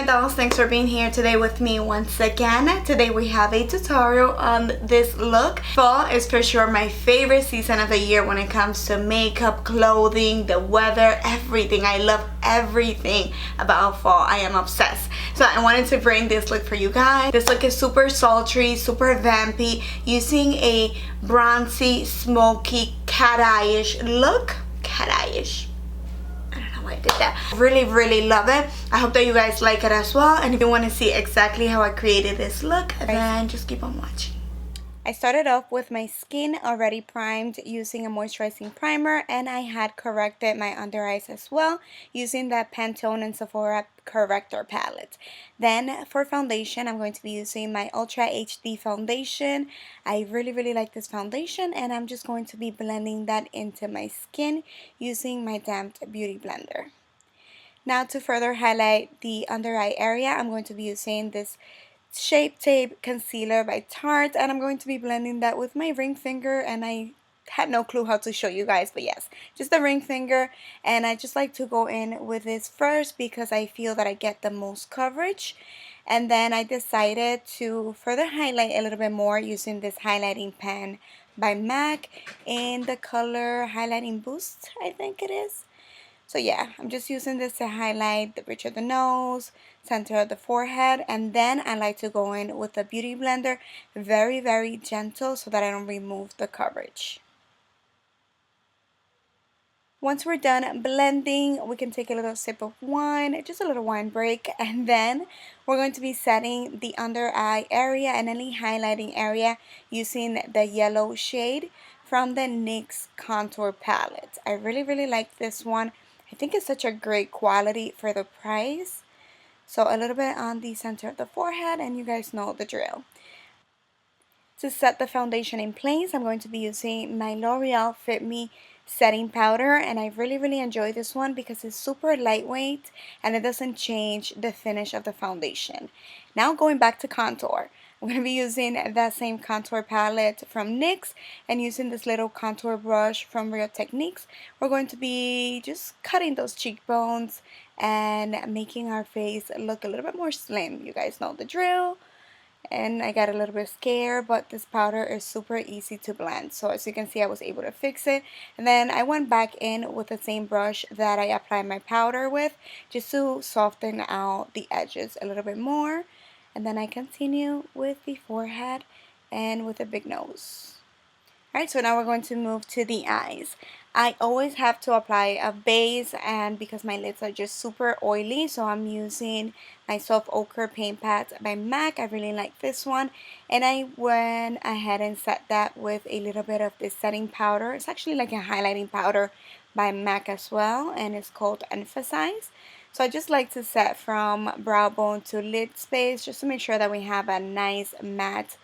my dolls, thanks for being here today with me once again. Today we have a tutorial on this look. Fall is for sure my favorite season of the year when it comes to makeup, clothing, the weather, everything. I love everything about fall. I am obsessed. So I wanted to bring this look for you guys. This look is super sultry, super vampy, using a bronzy, smoky, cat-eye-ish look. Cat-eye-ish. I did that. Really love it. I hope that you guys like it as well, and if you want to see exactly how I created this look, then just keep on watching. I started off with my skin already primed using a moisturizing primer, and I had corrected my under eyes as well using that Pantone and Sephora corrector palette. Then for foundation, I'm going to be using my Ultra HD foundation. I really like this foundation, and I'm just going to be blending that into my skin using my damped beauty blender. Now to further highlight the under eye area, I'm going to be using this Shape Tape Concealer by Tarte, and I'm going to be blending that with my ring finger, and I had no clue how to show you guys, but yes, just the ring finger. And I just like to go in with this first because I feel that I get the most coverage, and then I decided to further highlight a little bit more using this highlighting pen by MAC in the color Highlighting Boost, I think it is. So yeah, I'm just using this to highlight the bridge of the nose, center of the forehead, and then I like to go in with a beauty blender, very gentle, so that I don't remove the coverage. Once we're done blending, we can take a little sip of wine, just a little wine break, and then we're going to be setting the under eye area and any highlighting area using the yellow shade from the NYX Contour Palette. I really like this one. I think it's such a great quality for the price. So a little bit on the center of the forehead, and you guys know the drill. To set the foundation in place, I'm going to be using my L'Oreal Fit Me setting powder, and I really enjoy this one because it's super lightweight and it doesn't change the finish of the foundation. Now going back to contour, I'm going to be using that same contour palette from NYX and using this little contour brush from Real Techniques. We're going to be just cutting those cheekbones and making our face look a little bit more slim. You guys know the drill. And I got a little bit scared, but this powder is super easy to blend. So as you can see, I was able to fix it. And then I went back in with the same brush that I applied my powder with, just to soften out the edges a little bit more. And then I continue with the forehead and with the big nose. Alright, so now we're going to move to the eyes. I always have to apply a base, and because my lids are just super oily, so I'm using my Soft Ochre Paint Pads by MAC. I really like this one, and I went ahead and set that with a little bit of this setting powder. It's actually like a highlighting powder by MAC as well, and it's called Emphasize. So I just like to set from brow bone to lid space, just to make sure that we have a nice matte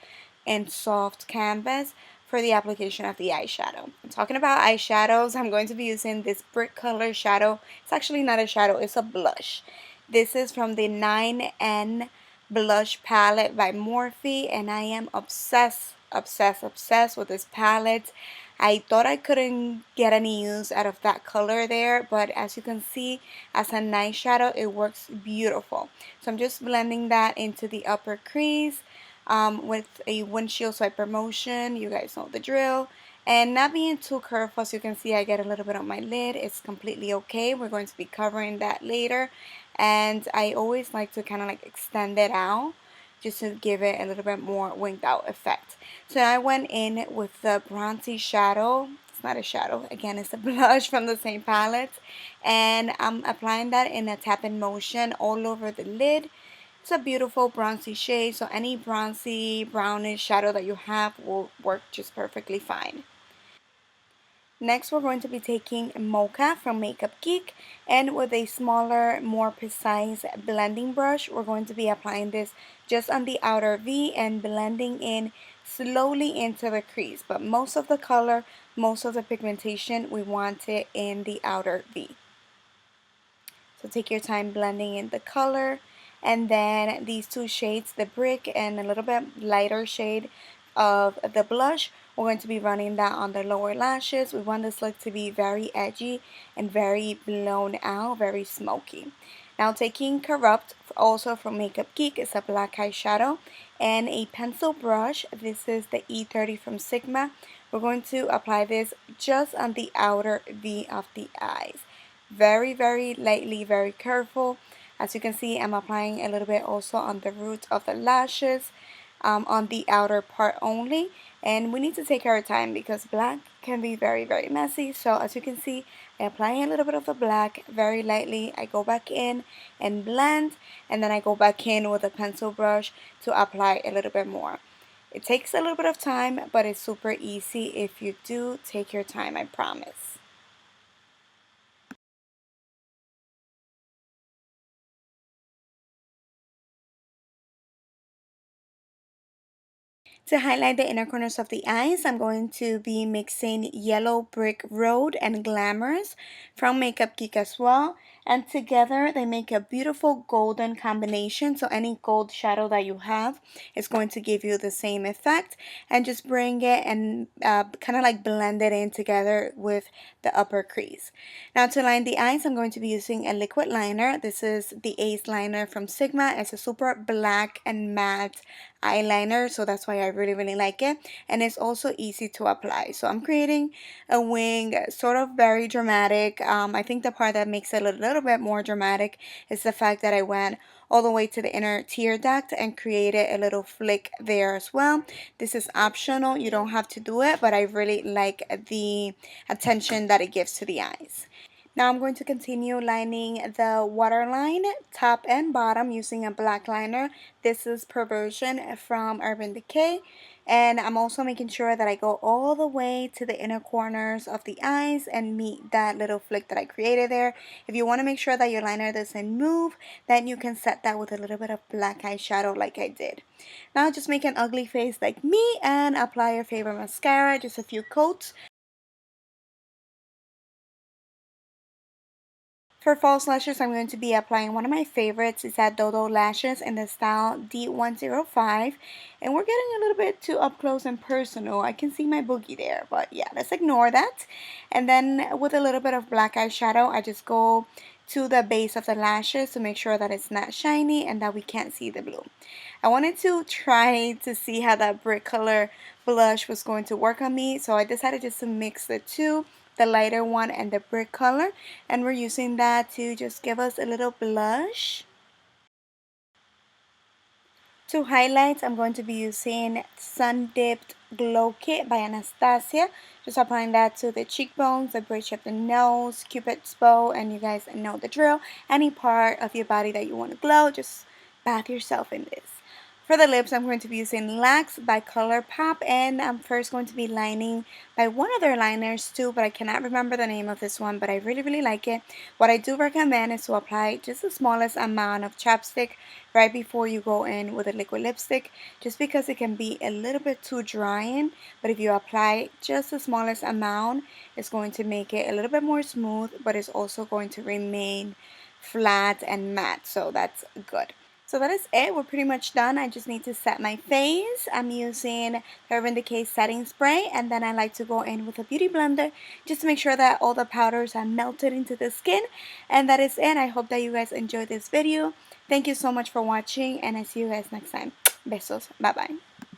and soft canvas for the application of the eyeshadow. I'm talking about eyeshadows. I'm going to be using this brick color shadow. It's actually not a shadow, it's a blush. This is from the 9N blush palette by Morphe, and I am obsessed with this palette. I thought I couldn't get any use out of that color there, but as you can see, as a night shadow, it works beautiful. So I'm just blending that into the upper crease with a windshield swiper motion. You guys know the drill. And not being too curved, as you can see, I get a little bit on my lid. It's completely okay. We're going to be covering that later. And I always like to kind of like extend it out, just to give it a little bit more winged out effect. So I went in with the bronzy shadow. It's not a shadow, again, it's a blush from the same palette, and I'm applying that in a tap-in motion all over the lid. It's a beautiful bronzy shade, so any bronzy brownish shadow that you have will work just perfectly fine. Next, we're going to be taking Mocha from Makeupgeek, and with a smaller, more precise blending brush, we're going to be applying this just on the outer V and blending in slowly into the crease. But most of the color, most of the pigmentation, we want it in the outer V. So take your time blending in the color. And then these two shades, the brick and a little bit lighter shade of the blush, we're going to be running that on the lower lashes. We want this look to be very edgy and very blown out, very smoky. Now taking Corrupt, also from Makeupgeek, it's a black eyeshadow, and a pencil brush. This is the E30 from Sigma. We're going to apply this just on the outer V of the eyes. Very, very lightly, very careful. As you can see, I'm applying a little bit also on the roots of the lashes, on the outer part only. And we need to take our time because black can be very, very messy. So as you can see, I apply a little bit of the black very lightly. I go back in and blend, and then I go back in with a pencil brush to apply a little bit more. It takes a little bit of time, but it's super easy if you do take your time, I promise. To highlight the inner corners of the eyes, I'm going to be mixing Yellow Brick Road and Glamorous from Makeupgeek as well. And together they make a beautiful golden combination. So any gold shadow that you have is going to give you the same effect. And just bring it and kind of like blend it in together with the upper crease. Now to line the eyes, I'm going to be using a liquid liner. This is the Ace liner from Sigma. It's a super black and matte eyeliner, so that's why I really, really like it. And it's also easy to apply. So I'm creating a wing, sort of very dramatic. I think the part that makes it a little bit more dramatic is the fact that I went all the way to the inner tear duct and created a little flick there as well. This is optional, you don't have to do it, but I really like the attention that it gives to the eyes. Now I'm going to continue lining the waterline, top and bottom, using a black liner. This is Perversion from Urban Decay. And I'm also making sure that I go all the way to the inner corners of the eyes and meet that little flick that I created there. If you want to make sure that your liner doesn't move, then you can set that with a little bit of black eyeshadow like I did. Now just make an ugly face like me and apply your favorite mascara, just a few coats. For false lashes, I'm going to be applying one of my favorites. It's at Dodo Lashes in the style D105. And we're getting a little bit too up close and personal. I can see my boogie there, but yeah, let's ignore that. And then with a little bit of black eyeshadow, I just go to the base of the lashes to make sure that it's not shiny and that we can't see the blue. I wanted to try to see how that brick color blush was going to work on me, so I decided just to mix the two, the lighter one and the brick color, and we're using that to just give us a little blush. To highlight, I'm going to be using Sun Dipped Glow Kit by Anastasia. Just applying that to the cheekbones, the bridge of the nose, Cupid's bow, and you guys know the drill. Any part of your body that you want to glow, just bath yourself in this. For the lips, I'm going to be using Lax by ColourPop, and I'm first going to be lining by one of their liners too, but I cannot remember the name of this one, but I really, really like it. What I do recommend is to apply just the smallest amount of chapstick right before you go in with a liquid lipstick, just because it can be a little bit too drying, but if you apply just the smallest amount, it's going to make it a little bit more smooth, but it's also going to remain flat and matte, so that's good. So that is it. We're pretty much done. I just need to set my face. I'm using Urban Decay setting spray, and then I like to go in with a beauty blender just to make sure that all the powders are melted into the skin. And that is it. I hope that you guys enjoyed this video. Thank you so much for watching, and I see you guys next time. Besos. Bye bye.